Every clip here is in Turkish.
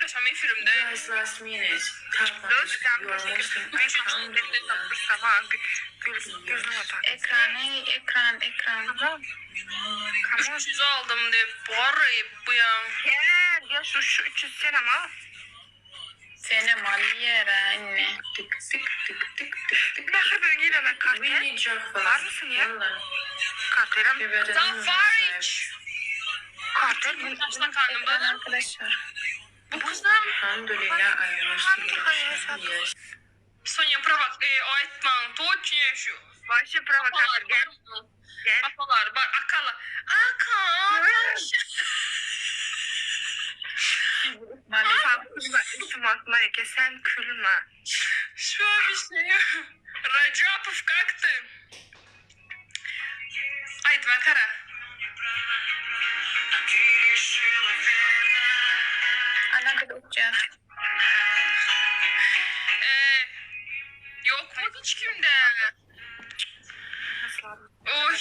Gepleşem efirimde. Guys, last minute. Dostum, Ekran. Kamu 300 aldım de bağırayıp bu ya. Ya şu 300 sen ama. Sene maliye anne. Tık tık tık tık tık tık. Bakır böyle gidemek We kartı. need your phone. Var mısın ya? Kartlarım. Zafariç. Kartlar. Taşla karnım bana. Arkadaşlar. Bu kızım. Alhamdulillah ayırmıştım. Sonya pravak aytman. Точно şu. Başı provokatör gel. Gel. Akalar var. Akala. Malike sen külme. Şu bir şey. Rajapov как ты? Ayt bakara. Ana bir uçacağım. Yok mu hiç kimde? Oy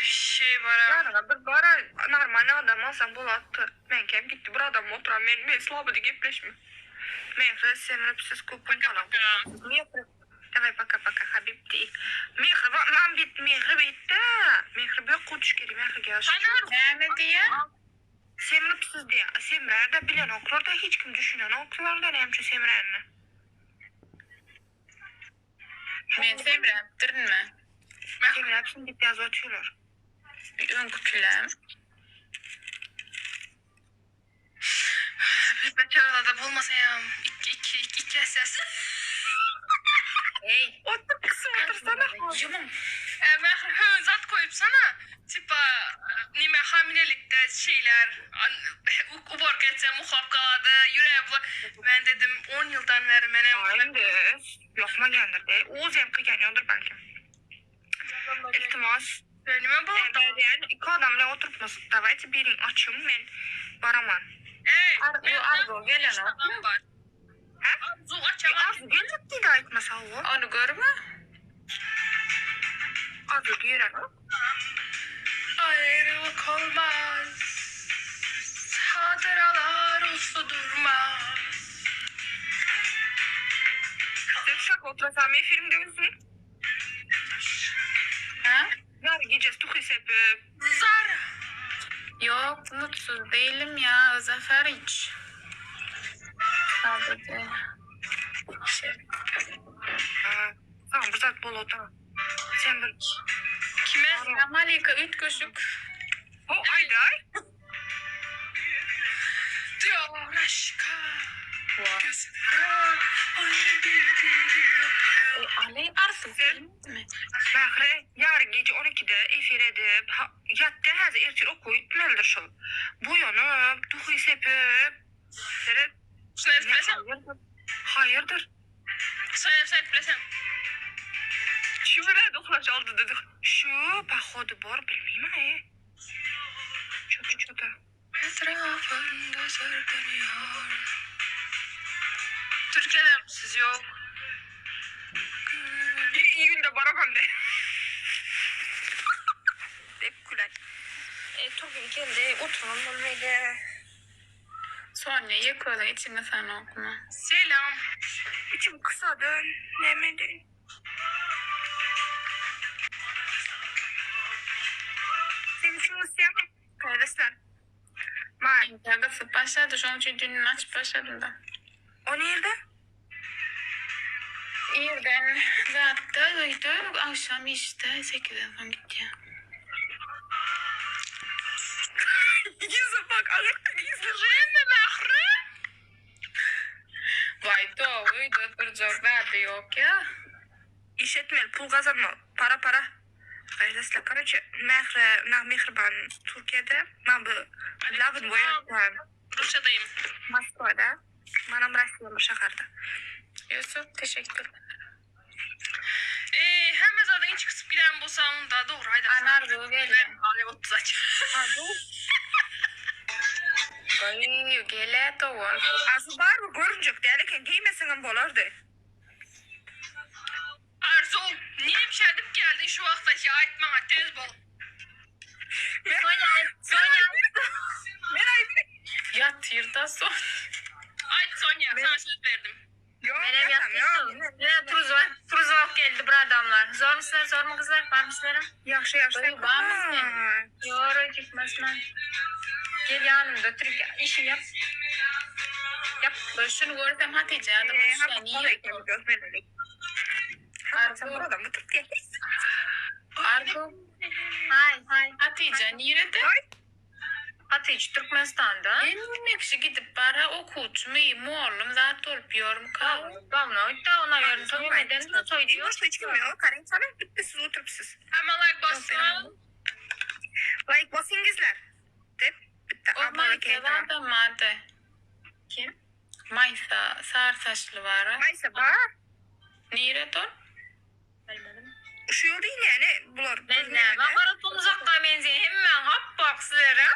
şey var. Yarına bir bara normal adam alsam bulattı. Ben kem gitti bir adam oturan men slabı gepleşme. Men senrepsiz kupun falan. Давай пока Habibti. Mehri lan bit mehri bitti. Mehri bir kutuş geri mehri gelsin. Ne diye? Semrepsiz diye. Semrer de bilen okullarda hiç kim düşünen okullarda ne hemşe semrenini. Ben sevreptirdin mi? Semrepsin dip yazı atıyorlar. Bir ön kutulam. Ben çağrıda bulmasayım. İki ses. Hey. Otur kısım otursana. Yumum. Ben zat koyup sana. Tipa nime hamilelikte şeyler. Uborg etse muhlap kaladı. Yüreğe ben dedim 10 yıldan beri benim. Aynı. Yok mu geldi? O zevki geliyordur belki. İhtimas. Önüme bu. Yani iki adamla oturup nasıl davaydı birin açım ben baraman. Arzu gelen o. Adam var. Arzu açamam. Arzu gelecek diye ait mesela o. Onu görme. Arzu giren o. Ayrılık olmaz. Hatıralar uslu durmaz. Sen şak oturasam ya filmde üzün. Ha? Yarı gideceğiz tuhis hep. Zara. Yok mutsuz değilim ya. Zafer hiç. Sadece. Tamam bu saat bol otur. Sen bir... Kime? Ya Malika üt köşük. O ayda ay. Diyor aşka. Wow. Gözüme öyle bir geliyor. Ali artık değil mi? Bahre yarı gece 12'de efir edip yattı hazı erçil okuyup meldir şul. Bu yanıp tuhis hep. Seret. Şunu etbilesem. Hayırdır? Sen etbilesem. Şu bile dokunaç oldu dedik. Şu pahodu bor bilmeyim ha. Çotu. Etrafında sürtünüyor. Türkiye'de siz yok. İyi günde baraman de. Hep kulak. Turgun kendi oturun böyle. Sonra yıkıldı içinde sen okuma. Selam. İçim kısa dön. Nemedin. Seni şunu sevmem. Kardeşler. May. Yagası başladı. Şu an için dünün aç başladım da. O nerede? İyiden zaten uyuduk. Akşam işte 8'den sonra gideceğim. Yüzü bak. Ağırlık yüzü. Rene Bahri. Vay da uyudu. Duracaklar da yok ya. İş etmeli. Pul kazanma. Para. Kardeşler. Короче. Mehriban Türkiye'de. Lavın boyattan. Rusya'dayım. Moskva'da. Manam Rusya'da şaharda. Yusuf teşekkürler. Hemen zaten hiç kısıp giden bulsam da doğru. Haydi. Anarlı geliyor. Hadi 30 aç. Ay gele doğun. Azı var mı? Görünecek derken giymesin bolardı. Arzu. Niye bir şey edip geldin şu vaxtaki ait bana tez bol. Sonya. Merak Yat yırda son. Ayt Sonya, Ben- sana söz verdim. Yok, Benim yaptım. Ne Truz alıp geldi bir adamlar. Zor musunlar, zor mu kızlar? Var mısınlar? Yaxşı. Oy, var mısın? Yoru çıkmasın. Gel yanımda otur. İşi yap. Yap. Böyle şunu görsem Hatice. Adam sen iyi yapıyor. Argo. Hay. Hatice nerede? Hatice Türkmenistan'da. Benim kişi gidip bana okuyucu muyum oğlum zaten olup yorum kaldı. Bana da ona göre tabii neden de söylüyor. Başka hiç bilmiyor. Karın sana bitti siz oturupsuz. Ama like basın. Like basingizler. Dep bitti. O Maysa var da madde. Kim? Maysa sarı saçlı var. Maysa var. Nerede o? Bilmedim. Şu yolda yine yani bular. Ben ne? Makaratım uzakta benziyor. Hemen hap baksılara.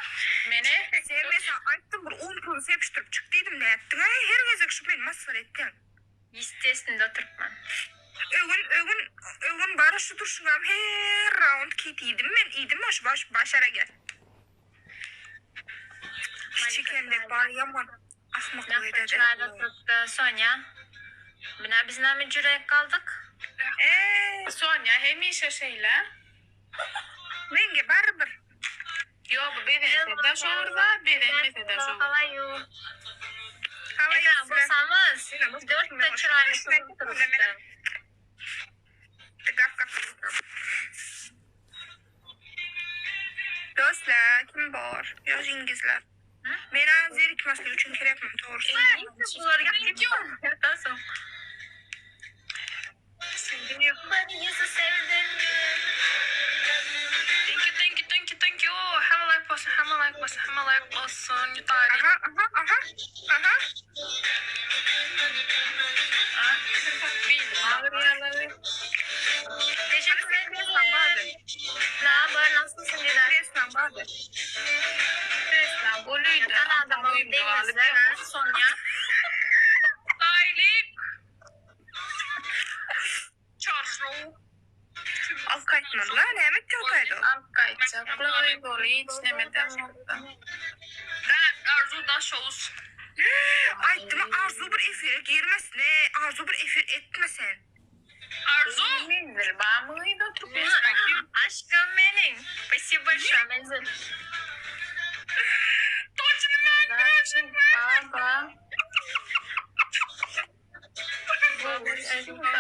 Mene. Sen mesela ayttım bir 10 konu sepiştirip çıktıydım ne ettin? Her gezek şu beni masar ettin. Listesinde oturtman. Ögün bara şu durşunam her round ketiydim ben iyiydim başara gel. Çekende bar yaman asmak Naklı çırayla oturttu Sonya. Bina biz nami cürek kaldık. Sonya hemişe şeyle. Menge barber. Yo bu benim de şurada. Benim de şurada. Hava Eda bu samız. 4 çırayla oturttu. Dostlar kim var? Yazingizler. Mena zerikmesli üçün kerekmem doğrusu. Bunları yapıyorum. Nasıl? Beni yüzü sevdin. Thank you. Hemen like basın. Yutari. Aha. Teşekkür ederim. Ne haber? Nasılsın Güler? Resmen vardı. Resmen golüydü. Bir tane adam oyundu. Sonya. Styling. Çarşı. Az kaçmadılar. Neymek çokaydı o. Alkayacak. Golü golü hiç demeden oldu. Ben Arzu Daşoğuz. Ayttım Arzu bir efire girmesin. Arzu bir efir etmesen. Arzu. Nedir? Bağımlıydı oturup aşkım benim. Спасибо большое. Menzil. Точно ben. Baba.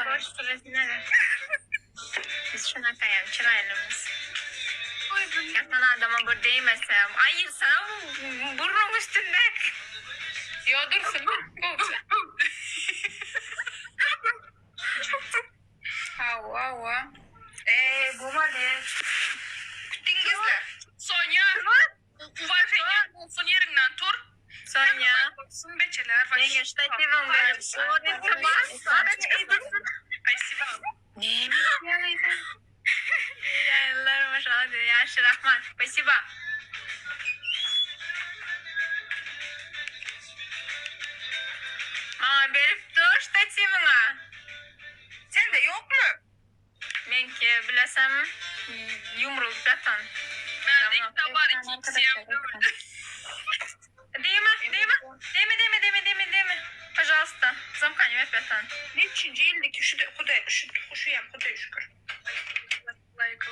Boş süresine biz şuna kayalım. Çırayalımız. Yatan adama bu değmesem. Hayır sana bu burnum üstünde. Yo dursun. Hava. Bu var ne? Dingizler. Sonya. Var Son yerinden tur. Sonya. Baksın beçeler. Ben yaşta etmem var. Спасибо. Ne mi? Yayınlar var. Hadi Yaşlı Rahman. Спасибо. Mama berip dur ştativına. Sen de yok mu? Men ki bilesem yumruq yatan. Ben de ilk defa ikinciyim. Deme. Пожалуйста. Замканем опять. Ne üçüncü yıldaki şu da şu yem kudaya şükür. Like.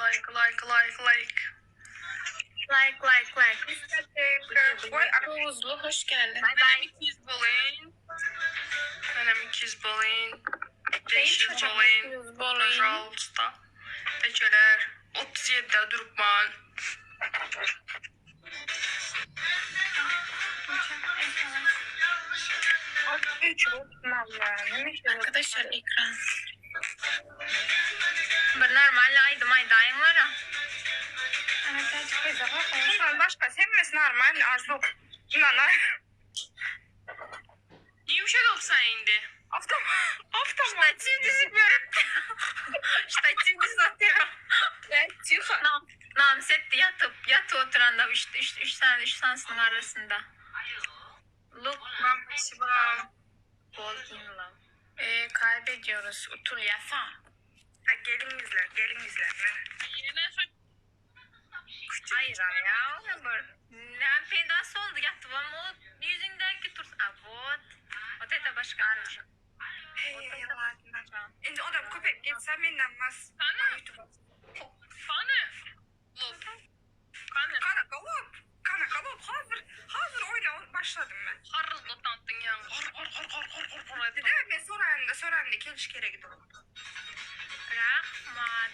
Tuzlu hoş geldin. Benim ikiz bulayım. Beşiz bulayım. Пожалуйста. Beçeler. 37'de durupman. Üç valla. Arkadaşlar ekran. Bir normal aydayın var ya. Bundan başka sevmesi normal Arzu. Nana. Yumuşak olsa indi. Hafta mı? Штатив дизипиyorum. Штатив dizatıyor. Namset yatı oturanda üç tanesinin arasında. Look. Fall in love. Kaybediyoruz. Utul yasa. Ha, gelin izler. Hayır ya. Ne pedası oldu yattı ama o yüzündeki tur. Avot. Başqarış. Hey, ladna. Endi odam ko'payib ketsa mendan emas. Qani? YouTube. Qani? Lop. Qani? Qanaqa lop? Qanaqa lop? Hozir o'yna boshladim men. Qarrizda tantın ya. Qor. Dedi, men so'randa kelish kerak edi. Rahmat.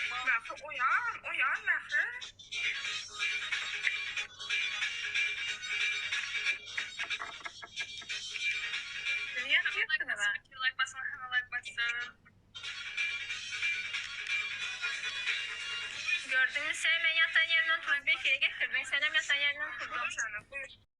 Mahri uyan Mahri. Yatıyorsun ama. Like basın, like basın. Gördün mü sen ben yatan yerinden 35'e getirdin. Sen hem yatan yerinden 35. Sana buyur.